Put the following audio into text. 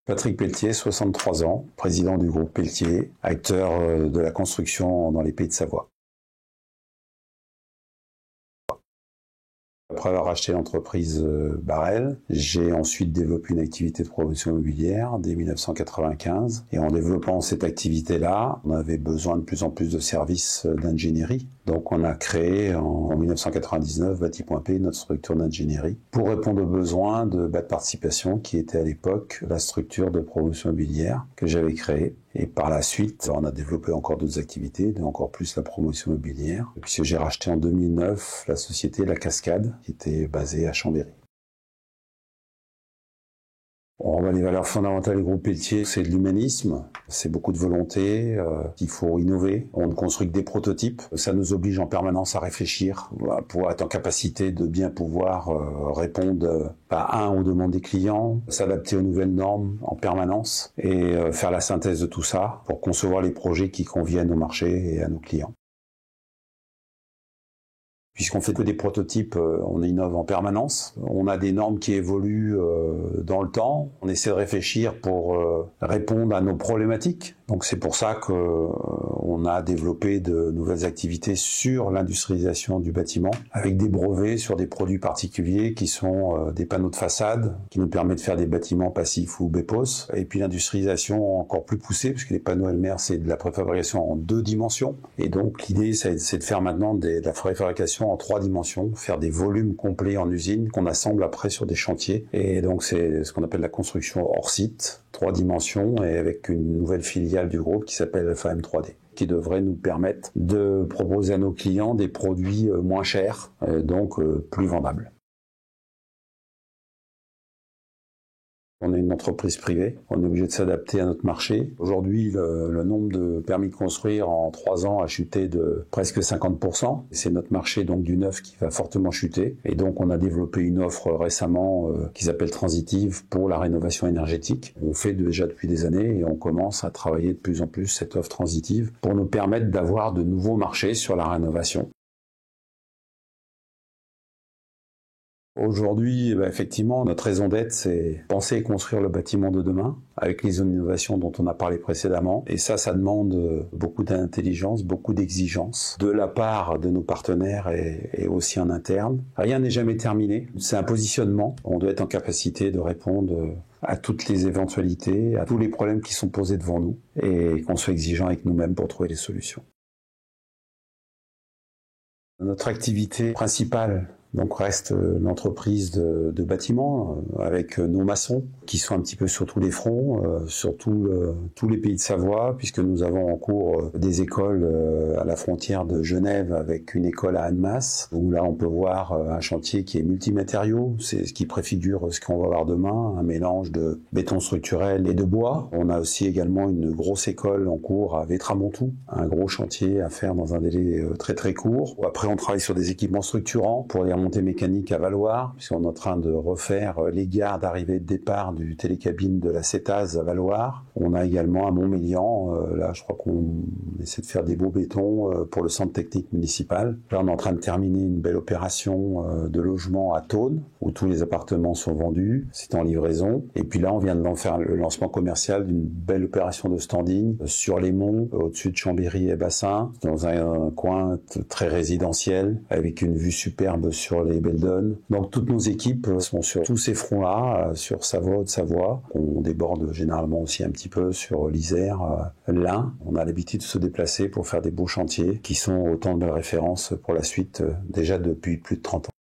Patrick Pelletier, 63 ans, président du groupe Pelletier, acteur de la construction dans les Pays de Savoie. Après avoir acheté l'entreprise Barrel, j'ai ensuite développé une activité de promotion immobilière dès 1995. Et en développant cette activité-là, on avait besoin de plus en plus de services d'ingénierie. Donc on a créé en 1999 Bati.P, notre structure d'ingénierie, pour répondre aux besoins de BAT Participation, qui était à l'époque la structure de promotion immobilière que j'avais créée. Et par la suite, on a développé encore d'autres activités, encore plus la promotion immobilière, puisque j'ai racheté en 2009 la société La Cascade, qui était basée à Chambéry. Les valeurs fondamentales du groupe Pelletier, c'est de l'humanisme, c'est beaucoup de volonté, il faut innover, on ne construit que des prototypes, ça nous oblige en permanence à réfléchir, pour être en capacité de bien pouvoir répondre aux demandes des clients, s'adapter aux nouvelles normes en permanence et faire la synthèse de tout ça pour concevoir les projets qui conviennent au marché et à nos clients. Puisqu'on fait que des prototypes, on innove en permanence. On a des normes qui évoluent dans le temps. On essaie de réfléchir pour répondre à nos problématiques. Donc c'est pour ça qu'on a développé de nouvelles activités sur l'industrialisation du bâtiment, avec des brevets sur des produits particuliers qui sont des panneaux de façade, qui nous permettent de faire des bâtiments passifs ou BEPOS. Et puis l'industrialisation encore plus poussée, puisque les panneaux Elmer, c'est de la préfabrication en 2 dimensions. Et donc l'idée, c'est de faire maintenant de la préfabrication en 3 dimensions, faire des volumes complets en usine qu'on assemble après sur des chantiers. Et donc c'est ce qu'on appelle la construction hors site, 3 dimensions, et avec une nouvelle filiale du groupe qui s'appelle FAM 3D, qui devrait nous permettre de proposer à nos clients des produits moins chers, donc plus vendables. On est une entreprise privée, on est obligé de s'adapter à notre marché. Aujourd'hui, le nombre de permis de construire en 3 ans a chuté de presque 50%. C'est notre marché donc du neuf qui va fortement chuter. Et donc on a développé une offre récemment qui s'appelle Transitive pour la rénovation énergétique. On fait déjà depuis des années et on commence à travailler de plus en plus cette offre transitive pour nous permettre d'avoir de nouveaux marchés sur la rénovation. Aujourd'hui, effectivement, notre raison d'être, c'est penser et construire le bâtiment de demain, avec les zones d'innovation dont on a parlé précédemment. Et ça demande beaucoup d'intelligence, beaucoup d'exigence, de la part de nos partenaires et aussi en interne. Rien n'est jamais terminé, c'est un positionnement. On doit être en capacité de répondre à toutes les éventualités, à tous les problèmes qui sont posés devant nous, et qu'on soit exigeant avec nous-mêmes pour trouver les solutions. Notre activité principale donc reste l'entreprise de bâtiment avec nos maçons qui sont un petit peu sur tous les fronts, sur tous les pays de Savoie, puisque nous avons en cours des écoles à la frontière de Genève avec une école à Annemasse, où là on peut voir un chantier qui est multimatériaux, c'est ce qui préfigure ce qu'on va voir demain, un mélange de béton structurel et de bois. On a aussi également une grosse école en cours à Vétramontou, un gros chantier à faire dans un délai très très court. Après on travaille sur des équipements structurants pour les remontées mécaniques à Valloire, puisqu'on est en train de refaire les gares d'arrivée et de départ du télécabine de la CETAS à Valloire. On a également à Montmélian, là je crois qu'on essaie de faire des beaux bétons pour le centre technique municipal. Là on est en train de terminer une belle opération de logement à Thônes, où tous les appartements sont vendus, c'est en livraison. Et puis là on vient de faire le lancement commercial d'une belle opération de standing sur les monts, au-dessus de Chambéry et Bassin, dans un coin très résidentiel, avec une vue superbe sur les Beldon. Donc toutes nos équipes sont sur tous ces fronts-là, sur Savoie, Haute-Savoie. On déborde généralement aussi un petit peu sur l'Isère, l'Ain. On a l'habitude de se déplacer pour faire des beaux chantiers qui sont autant de références pour la suite déjà depuis plus de 30 ans.